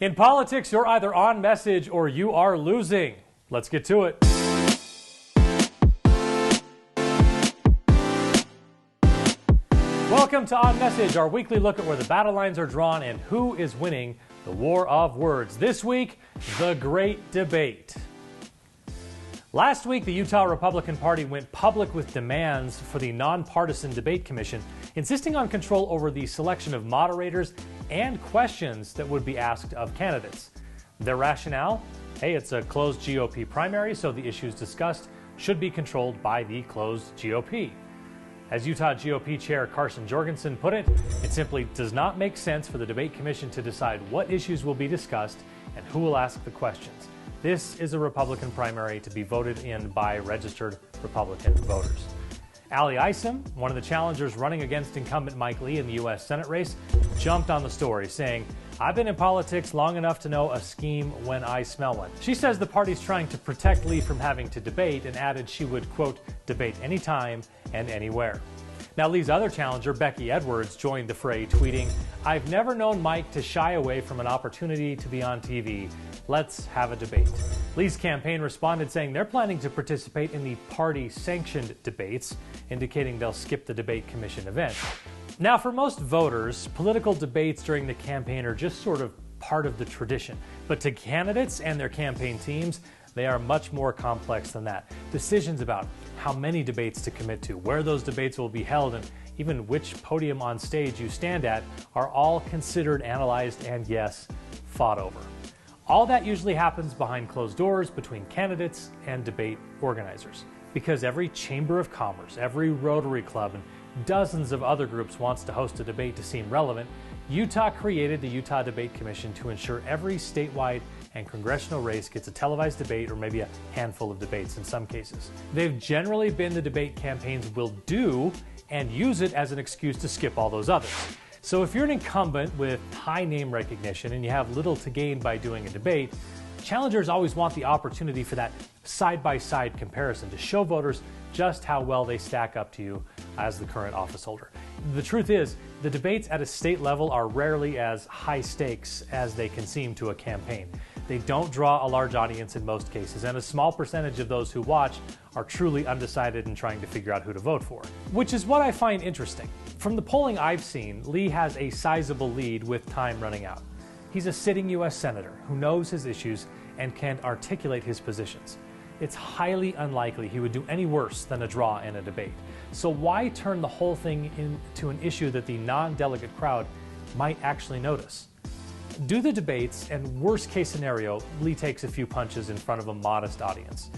In politics, you're either on message or you are losing. Let's get to it. Welcome to On Message, our weekly look at where the battle lines are drawn and who is winning the war of words. This week, the great debate. Last week, the Utah Republican Party went public with demands for the nonpartisan debate commission, insisting on control over the selection of moderators and questions that would be asked of candidates. Their rationale? Hey, it's a closed GOP primary, so the issues discussed should be controlled by the closed GOP. As Utah GOP Chair Carson Jorgensen put it, it simply does not make sense for the debate commission to decide what issues will be discussed and who will ask the questions. This is a Republican primary to be voted in by registered Republican voters. Ali Isom, one of the challengers running against incumbent Mike Lee in the U.S. Senate race, jumped on the story, saying, "I've been in politics long enough to know a scheme when I smell one." She says the party's trying to protect Lee from having to debate and added she would, quote, "debate anytime and anywhere." Now, Lee's other challenger, Becky Edwards, joined the fray, tweeting, "I've never known Mike to shy away from an opportunity to be on TV. Let's have a debate." Lee's campaign responded saying they're planning to participate in the party-sanctioned debates, indicating they'll skip the debate commission event. Now, for most voters, political debates during the campaign are just sort of part of the tradition. But to candidates and their campaign teams, they are much more complex than that. Decisions about how many debates to commit to, where those debates will be held, and even which podium on stage you stand at are all considered, analyzed, and yes, fought over. All that usually happens behind closed doors between candidates and debate organizers. Because every chamber of commerce, every Rotary Club, and dozens of other groups wants to host a debate to seem relevant, Utah created the Utah Debate Commission to ensure every statewide and congressional race gets a televised debate or maybe a handful of debates in some cases. They've generally been the debate campaigns will do and use it as an excuse to skip all those others. So if you're an incumbent with high name recognition and you have little to gain by doing a debate, challengers always want the opportunity for that side-by-side comparison to show voters just how well they stack up to you as the current office holder. The truth is, the debates at a state level are rarely as high stakes as they can seem to a campaign. They don't draw a large audience in most cases, and a small percentage of those who watch are truly undecided and trying to figure out who to vote for. Which is what I find interesting. From the polling I've seen, Lee has a sizable lead with time running out. He's a sitting U.S. Senator who knows his issues and can articulate his positions. It's highly unlikely he would do any worse than a draw in a debate. So why turn the whole thing into an issue that the non-delegate crowd might actually notice? Do the debates, and worst case scenario, Lee takes a few punches in front of a modest audience.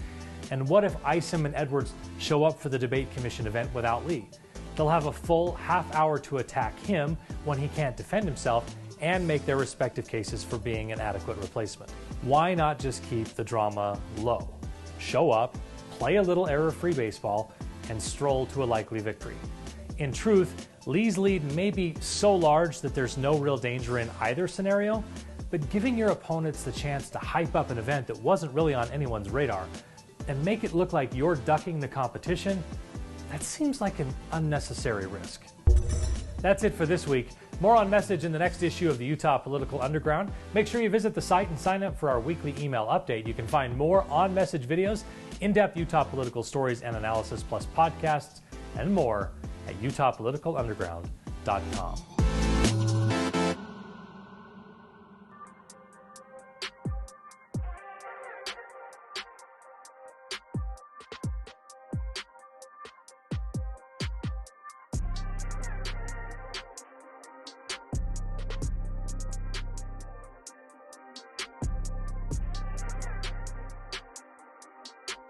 And what if Isom and Edwards show up for the debate commission event without Lee? They'll have a full half hour to attack him when he can't defend himself and make their respective cases for being an adequate replacement. Why not just keep the drama low? Show up, play a little error-free baseball, and stroll to a likely victory. In truth, Lee's lead may be so large that there's no real danger in either scenario, but giving your opponents the chance to hype up an event that wasn't really on anyone's radar and make it look like you're ducking the competition, that seems like an unnecessary risk. That's it for this week. More On Message in the next issue of the Utah Political Underground. Make sure you visit the site and sign up for our weekly email update. You can find more On Message videos, in-depth Utah political stories and analysis, plus podcasts and more at utahpoliticalunderground.com.